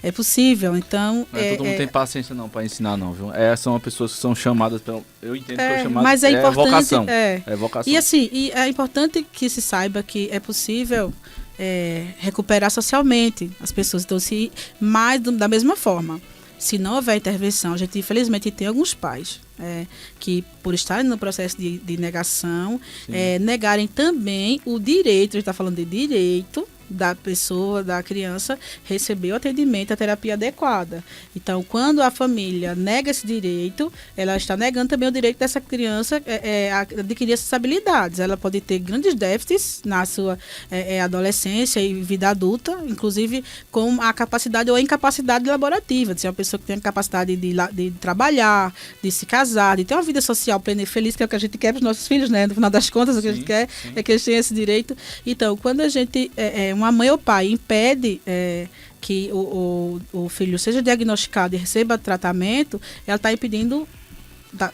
É possível, então... Não é todo mundo tem paciência não para ensinar não, viu? São pessoas que são chamadas, eu entendo que é chamado, mas é importante, vocação. É vocação. E assim, é importante que se saiba que é possível recuperar socialmente as pessoas. Então, mas da mesma forma, se não houver intervenção, a gente infelizmente tem alguns pais que, por estarem no processo de negação, negarem também o direito, a gente está falando de direito, da pessoa, da criança, receber o atendimento, a terapia adequada. Então, quando a família nega esse direito, ela está negando também o direito dessa criança a adquirir essas habilidades. Ela pode ter grandes déficits na sua adolescência e vida adulta, inclusive com a capacidade ou a incapacidade laborativa, de ser uma pessoa que tem a capacidade de trabalhar, de se casar, de ter uma vida social plena e feliz, que é o que a gente quer para os nossos filhos, né? No final das contas, o que a gente quer é que eles tenham esse direito. Então, quando a gente... uma mãe ou pai impede que o filho seja diagnosticado e receba tratamento, ela está impedindo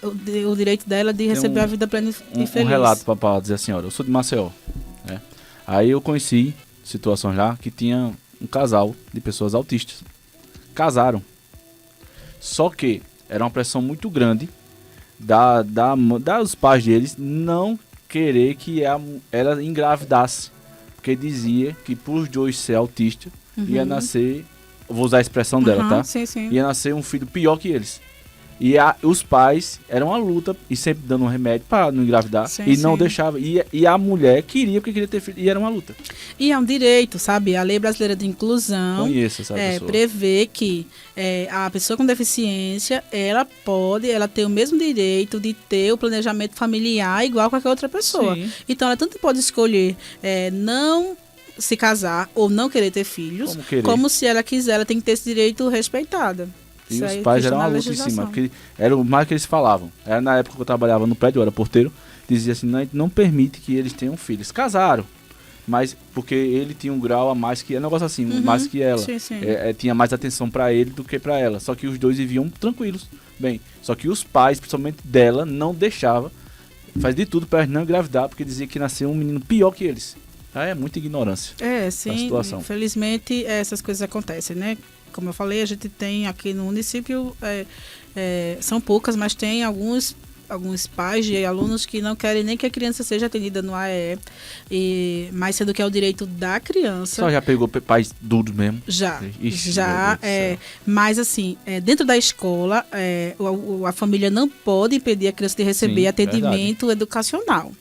o direito dela de receber a vida plena e feliz. Um relato para dizer assim, olha, eu sou de Maceió, né? Aí eu conheci situações lá que tinha um casal de pessoas autistas. Casaram. Só que era uma pressão muito grande dos pais deles não querer que ela engravidasse. Porque dizia que por os dois ser autista, ia nascer, vou usar a expressão dela, tá? Sim. Ia nascer um filho pior que eles. E os pais eram uma luta e sempre dando um remédio para não engravidar não deixava. E a mulher queria porque queria ter filho e era uma luta. E é um direito, sabe? A Lei Brasileira de Inclusão Conheço essa pessoa. Prevê que a pessoa com deficiência, ela tem o mesmo direito de ter o planejamento familiar igual a qualquer outra pessoa. Sim. Então, ela tanto pode escolher não se casar ou não querer ter filhos, como se ela quiser, ela tem que ter esse direito respeitado. E os pais eram uma luta em cima, porque era o mais que eles falavam. Era na época que eu trabalhava no prédio, eu era porteiro, dizia assim, não permite que eles tenham filhos. Casaram, mas porque ele tinha um grau a mais que... É um negócio assim, mais que ela. Sim. Tinha mais atenção pra ele do que pra ela. Só que os dois viviam tranquilos. Bem, só que os pais, principalmente dela, não deixavam. Faz de tudo pra não engravidar, porque dizia que nasceu um menino pior que eles. É muita ignorância. Sim. A situação. Infelizmente, essas coisas acontecem, né? Como eu falei, a gente tem aqui no município, são poucas, mas tem alguns pais e alunos que não querem nem que a criança seja atendida no AE, mais sendo que é o direito da criança. Só já pegou pais duros mesmo? Já. Mas assim, dentro da escola, a família não pode impedir a criança de receber atendimento educacional.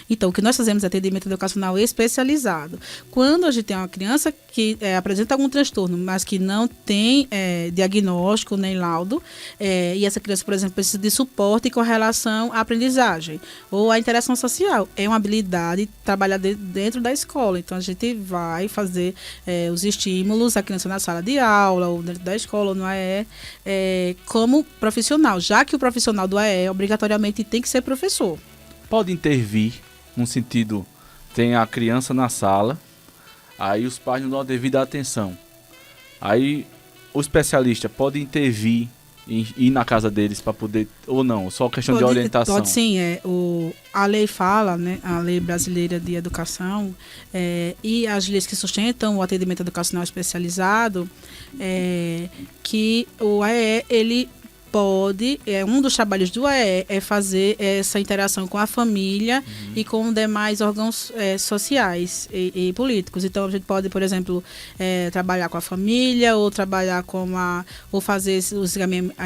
Então, o que nós fazemos é atendimento educacional especializado. Quando a gente tem uma criança que apresenta algum transtorno, mas que não tem diagnóstico nem laudo, e essa criança, por exemplo, precisa de suporte com relação à aprendizagem ou à interação social, é uma habilidade trabalhar dentro da escola. Então, a gente vai fazer os estímulos, a criança na sala de aula, ou dentro da escola, ou no AE, como profissional, já que o profissional do AE obrigatoriamente tem que ser professor. Pode intervir, no sentido, tem a criança na sala, aí os pais não dão a devida atenção. Aí o especialista pode intervir e ir na casa deles para poder, ou não, só questão de orientação. Pode sim, a lei fala, né, a Lei Brasileira de Educação, e as leis que sustentam o atendimento educacional especializado, que o AE, ele pode, um dos trabalhos do AE é fazer essa interação com a família e com demais órgãos sociais e políticos. Então, a gente pode, por exemplo, trabalhar com a família, ou trabalhar ou fazer os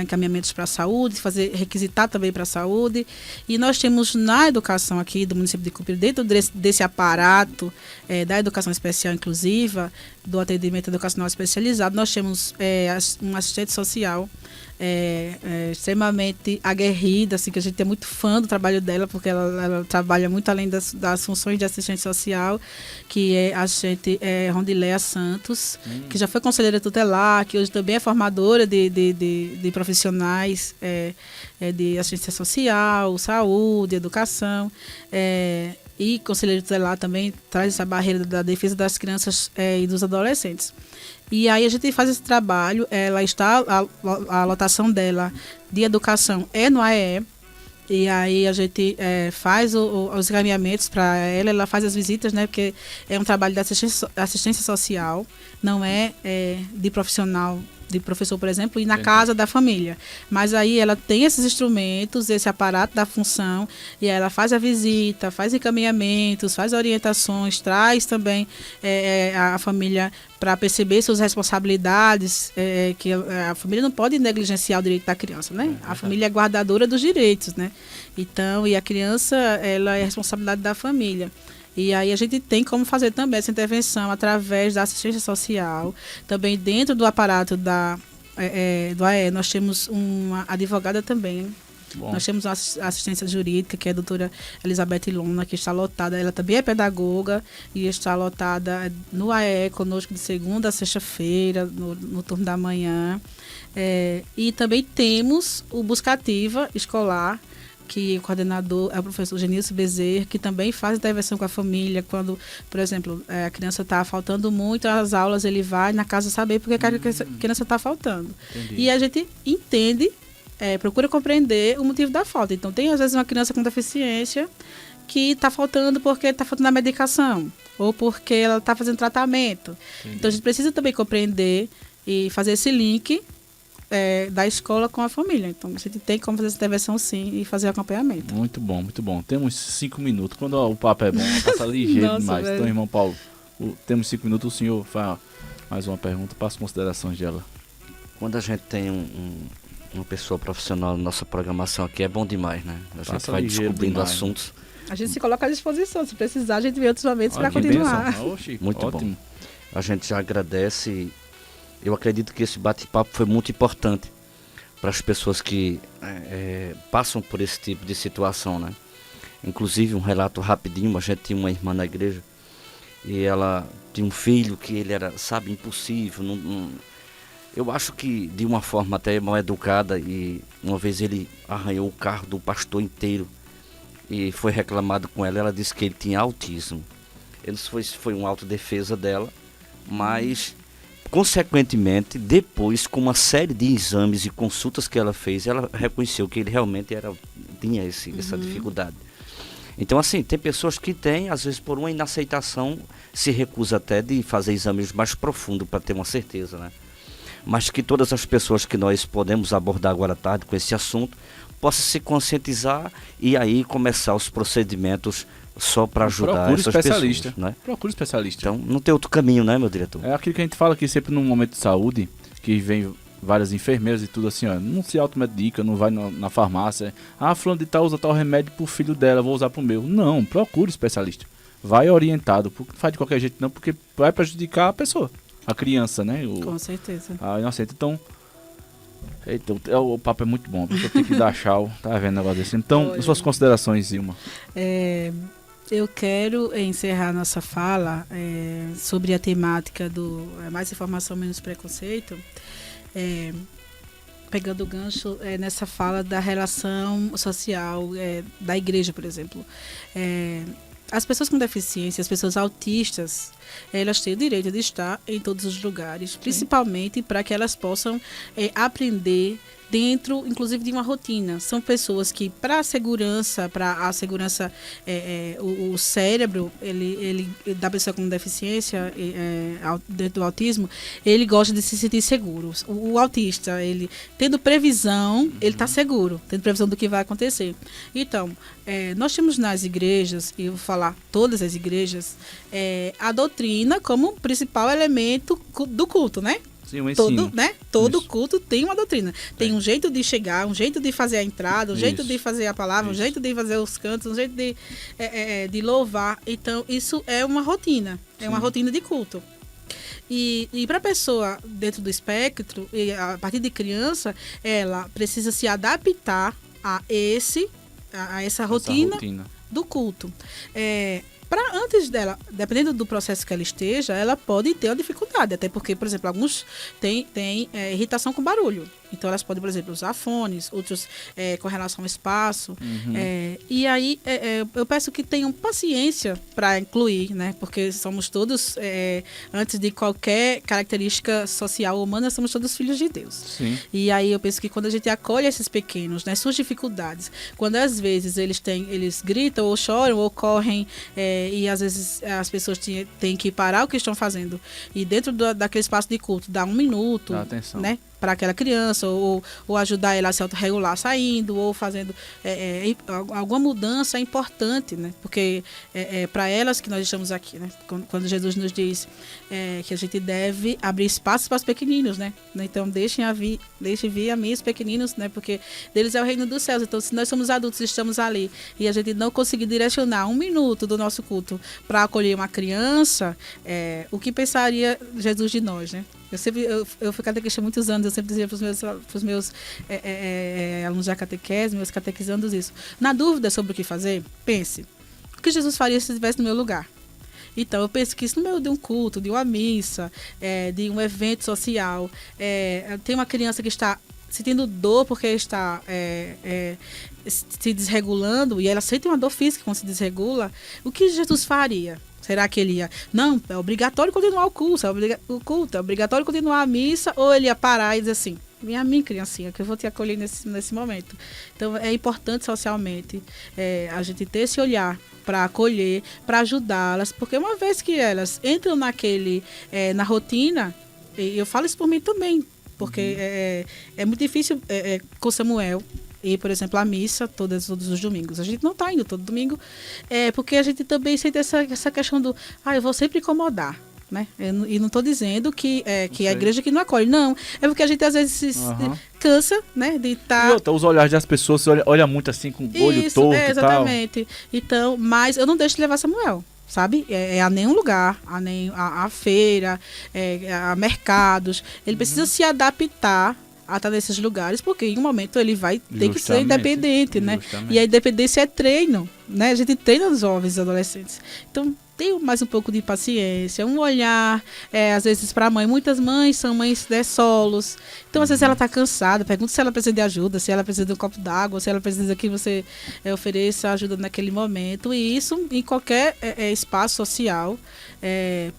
encaminhamentos para a saúde, requisitar também para a saúde. E nós temos na educação aqui do município de Cupira, dentro desse aparato da educação especial inclusiva, do atendimento educacional especializado, nós temos um assistente social extremamente aguerrida, assim, que a gente é muito fã do trabalho dela, porque ela trabalha muito além das funções de assistente social, que é a gente Rondiléia Santos, que já foi conselheira tutelar, que hoje também é formadora de profissionais de assistência social, saúde, educação, e conselheira tutelar também traz essa barreira da defesa das crianças e dos adolescentes. E aí a gente faz esse trabalho, a lotação dela de educação é no AEE, e aí a gente faz os encaminhamentos para ela faz as visitas, né, porque é um trabalho de assistência social, não é de profissional, de professor, por exemplo, e na casa da família. Mas aí ela tem esses instrumentos, esse aparato da função, e aí ela faz a visita, faz encaminhamentos, faz orientações, traz também a família para perceber suas responsabilidades, que a família não pode negligenciar o direito da criança, né? A família é guardadora dos direitos, né? Então, e a criança, ela é responsabilidade da família. E aí a gente tem como fazer também essa intervenção através da assistência social. Também dentro do aparato do AE, nós temos uma advogada também. Bom. Nós temos uma assistência jurídica, que é a doutora Elizabeth Luna, que está lotada. Ela também é pedagoga e está lotada no AE conosco de segunda a sexta-feira, no turno da manhã. E também temos o Buscativa Escolar, que o coordenador é o professor Genilson Bezerra, que também faz intervenção com a família. Quando, por exemplo, a criança está faltando muito às aulas, ele vai na casa saber por que a criança está faltando. Entendi. E a gente entende, procura compreender o motivo da falta. Então, tem às vezes uma criança com deficiência que está faltando porque está faltando a medicação, ou porque ela está fazendo tratamento. Entendi. Então, a gente precisa também compreender e fazer esse link da escola com a família. Então, a gente tem como fazer essa intervenção, sim, e fazer acompanhamento. Muito bom, muito bom. Temos 5 minutos. Quando o papo é bom, passa ligeiro Nossa, demais. Velho. Então, irmão Paulo, temos 5 minutos. O senhor faz mais uma pergunta para as considerações dela. Quando a gente tem uma pessoa profissional na nossa programação aqui, é bom demais, né? A gente vai descobrindo assuntos. A gente se coloca à disposição. Se precisar, a gente vê outros momentos para continuar. Oxi, muito ótimo. Bom. A gente já agradece. Eu acredito que esse bate-papo foi muito importante para as pessoas que passam por esse tipo de situação, né? Inclusive, um relato rapidinho, a gente tinha uma irmã na igreja e ela tinha um filho que ele era, impulsivo. Eu acho que de uma forma até mal educada, e uma vez ele arranhou o carro do pastor inteiro e foi reclamado com ela. Ela disse que ele tinha autismo. Eu não sei se foi uma autodefesa dela, mas... Consequentemente, depois, com uma série de exames e consultas que ela fez, ela reconheceu que ele realmente tinha essa dificuldade. Então, assim, tem pessoas que têm, às vezes, por uma inaceitação, se recusa até de fazer exames mais profundos para ter uma certeza, né? Mas que todas as pessoas que nós podemos abordar agora à tarde com esse assunto, possam se conscientizar e aí começar os procedimentos só para ajudar essas especialista, pessoas, né? Procure especialista. Então, não tem outro caminho, né, meu diretor? É aquilo que a gente fala aqui sempre num momento de saúde, que vem várias enfermeiras e tudo assim, ó, não se automedica, não vai na farmácia. Fulano de tal usa tal remédio pro filho dela, vou usar pro meu. Não, procure especialista. Vai orientado, porque não faz de qualquer jeito não, porque vai prejudicar a pessoa, a criança, né? Com certeza. A inocente. Então, o papo é muito bom, eu tenho que dar tchau, tá vendo o negócio desse. Então, suas considerações, Ilma. Eu quero encerrar nossa fala sobre a temática do Mais Informação, Menos Preconceito, pegando o gancho nessa fala da relação social da igreja, por exemplo. As pessoas com deficiência, as pessoas autistas, elas têm o direito de estar em todos os lugares, principalmente para que elas possam aprender dentro, inclusive, de uma rotina. São pessoas que, para a segurança, o cérebro, ele da pessoa com deficiência, dentro do autismo, ele gosta de se sentir seguro. O autista, ele tendo previsão, ele está seguro, tendo previsão do que vai acontecer. Então, nós temos nas igrejas, e eu vou falar todas as igrejas, a doutrina como principal elemento do culto, né? Sim, o ensino. Todo culto tem uma doutrina. Tem um jeito de chegar, um jeito de fazer a entrada, um jeito de fazer a palavra, um jeito de fazer os cantos, um jeito de louvar. Então, isso é uma rotina. É uma rotina de culto. E para a pessoa dentro do espectro, a partir de criança, ela precisa se adaptar a essa rotina do culto. Antes dela, dependendo do processo que ela esteja, ela pode ter uma dificuldade. Até porque, por exemplo, alguns têm irritação com barulho. Então, elas podem, por exemplo, usar fones, outros com relação ao espaço. E aí, eu peço que tenham paciência para incluir, né? Porque somos todos, antes de qualquer característica social humana, somos todos filhos de Deus. Sim. E aí, eu penso que quando a gente acolhe esses pequenos, né, suas dificuldades, quando às vezes eles gritam ou choram ou correm, e às vezes as pessoas têm que parar o que estão fazendo. E dentro daquele espaço de culto, dar 1 minuto, né? Para aquela criança, ou ajudar ela a se autorregular saindo, ou fazendo alguma mudança importante, né? Porque para elas que nós estamos aqui, né? Quando Jesus nos diz que a gente deve abrir espaço para os pequeninos, né? Então, deixe vir a mim os pequeninos, né? Porque deles é o reino dos céus. Então, se nós somos adultos e estamos ali, e a gente não conseguir direcionar 1 minuto do nosso culto para acolher uma criança, o que pensaria Jesus de nós, né? Eu fui catequista há muitos anos, eu sempre dizia para os meus alunos da catequese, meus catequizandos isso. Na dúvida sobre o que fazer, pense, o que Jesus faria se estivesse no meu lugar? Então, eu penso que isso no meio de um culto, de uma missa, de um evento social, tem uma criança que está sentindo dor porque está se desregulando, e ela sente uma dor física quando se desregula, o que Jesus faria? Será que ele ia... Não, é obrigatório continuar o culto, é obrigatório continuar a missa, ou ele ia parar e dizer assim, vem a mim, criancinha, que eu vou te acolher nesse momento. Então, é importante socialmente a gente ter esse olhar para acolher, para ajudá-las, porque uma vez que elas entram na rotina, e eu falo isso por mim também, porque é muito difícil com Samuel, e, por exemplo, a missa todos os domingos. A gente não está indo todo domingo, porque a gente também sente essa questão do eu vou sempre incomodar, né? E não estou dizendo que é a igreja que não acolhe, não. É porque a gente às vezes se cansa, né? De estar... E os olhares das pessoas, você olha muito assim, com o olho torto exatamente. E tal. Então, mas eu não deixo de levar Samuel, sabe? A nenhum lugar, a feira, a mercados. Ele precisa se adaptar a estar nesses lugares, porque em um momento ele vai ter que ser independente, né? E a independência é treino, né? A gente treina os jovens e adolescentes. Então, tenha mais um pouco de paciência, um olhar, às vezes para a mãe. Muitas mães são mães solos. Então, às vezes ela está cansada, pergunta se ela precisa de ajuda, se ela precisa de um copo d'água, se ela precisa que você ofereça ajuda naquele momento. E isso em qualquer espaço social,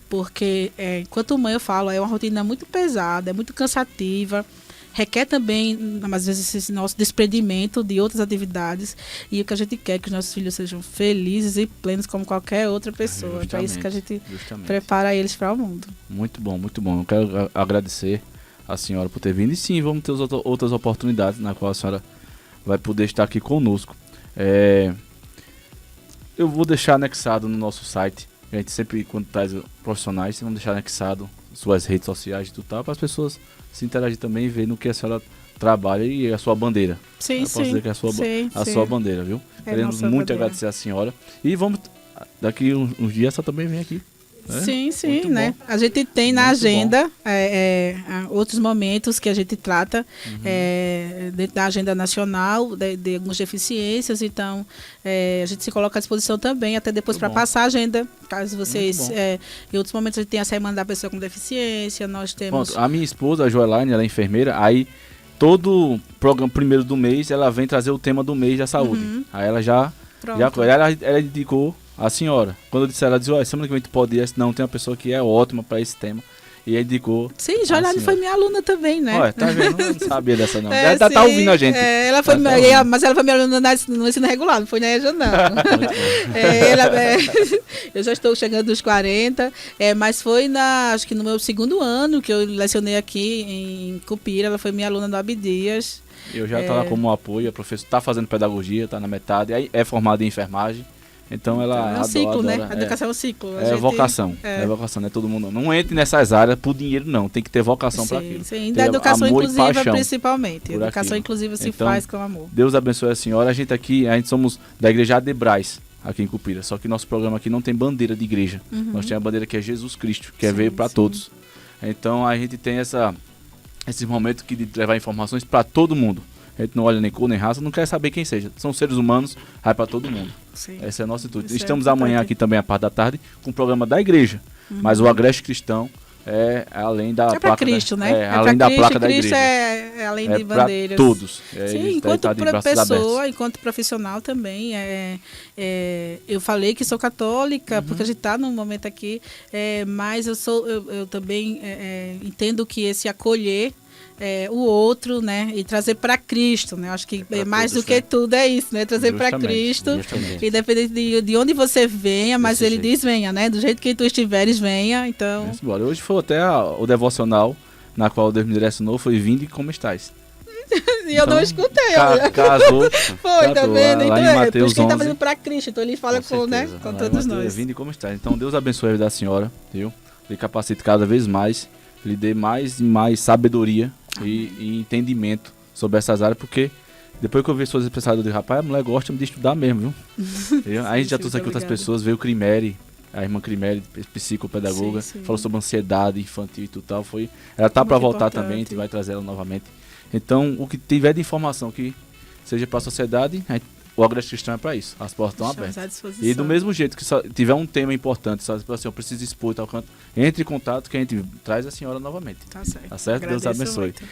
porque enquanto mãe eu falo, é uma rotina muito pesada, é muito cansativa, requer também, às vezes, esse nosso desprendimento de outras atividades, e o que a gente quer é que os nossos filhos sejam felizes e plenos como qualquer outra pessoa. Então é isso que a gente prepara eles para o mundo. Muito bom, muito bom. Eu quero agradecer a senhora por ter vindo, e sim, vamos ter outras oportunidades na qual a senhora vai poder estar aqui conosco. Eu vou deixar anexado no nosso site, a gente sempre, quando traz profissionais, vamos deixar anexado suas redes sociais e tudo tal, para as pessoas se interagir também e ver no que a senhora trabalha e a sua bandeira. Sim, eu posso dizer que é a sua bandeira, viu? Queremos muito bandeira. Agradecer a senhora. E vamos, daqui uns dias, essa também vem aqui. Sim, muito né? Bom. A gente tem na agenda outros momentos que a gente trata dentro da agenda nacional de algumas deficiências, então a gente se coloca à disposição também, até depois para passar a agenda, caso vocês... em outros momentos a gente tem a semana da pessoa com deficiência, nós temos... Pronto, a minha esposa, a Joelaine, ela é enfermeira, aí todo programa primeiro do mês, ela vem trazer o tema do mês da saúde. Aí ela ela indicou a senhora. Quando eu disse, ela disse, olha, semana que vem tu pode ir, não, tem uma pessoa que é ótima para esse tema. E aí indicou. Sim, Joelaine foi minha aluna também, né? Olha, tá vendo? Eu não sabia dessa não. Ela tá ouvindo a gente. Ela foi mas ela foi minha aluna no ensino regular, não foi na EJA, não. Eu já estou chegando nos 40, mas foi acho que no meu 2º ano que eu lecionei aqui em Cupira, ela foi minha aluna no Abdias. Eu já estava como apoio, a professora está fazendo pedagogia, está na metade, aí é formada em enfermagem. Então ela é um ciclo, né? A educação é um ciclo. Vocação. É vocação, não é todo mundo. Não entre nessas áreas por dinheiro, não. Tem que ter vocação para aquilo. Sim, da educação inclusiva principalmente. A educação inclusiva se faz com amor. Deus abençoe a senhora. A gente somos da Igreja Adebrais, aqui em Cupira. Só que nosso programa aqui não tem bandeira de igreja. Nós temos a bandeira que é Jesus Cristo, que veio para todos. Então a gente tem esse momento de levar informações para todo mundo. A gente não olha nem cor nem raça, não quer saber quem seja. São seres humanos, vai para todo mundo. Sim. Essa é a nossa atitude. Isso Estamos é amanhã aqui também, à parte da tarde, com o programa da igreja. Mas o Agreste Cristão é além da placa. É para Cristo, né? É além da placa da igreja. Cristo é além de bandeiras. Todos. Sim, enquanto pessoa, enquanto profissional também. Eu falei que sou católica, porque a gente está num momento aqui, mas eu também entendo que esse acolher o outro, né, e trazer para Cristo, né? Acho que mais todos, do que tudo é isso, né? Trazer para Cristo, independente de onde você venha, mas ele diz venha, né? Do jeito que tu estiveres, venha. Então. Hoje foi até o devocional na qual Deus me direcionou, foi vinde como estás. E eu não escutei. Casou. Foi, tá vendo? Então Mateus que ele tá fazendo para Cristo, então ele fala com todos nós. Vinde como estás. Então Deus abençoe a vida da senhora, viu? Lhe capacite cada vez mais, lhe dê mais e mais sabedoria e entendimento sobre essas áreas, porque depois que eu vi suas expressões, eu digo, rapaz, a mulher gosta de estudar mesmo, viu? Aí a gente já trouxe aqui outras pessoas, veio o Crimeri, a irmã Crimeri, psicopedagoga, falou sobre ansiedade infantil e tudo tal. Ela tá para voltar também, a gente vai trazer ela novamente. Então, o que tiver de informação que seja para a sociedade, o Agreste Cristão é para isso. As portas estão abertas. E do mesmo jeito que tiver um tema importante, só assim, eu preciso expor e tal canto, entre em contato que a gente traz a senhora novamente. Tá certo. Tá certo? Deus abençoe. Muito.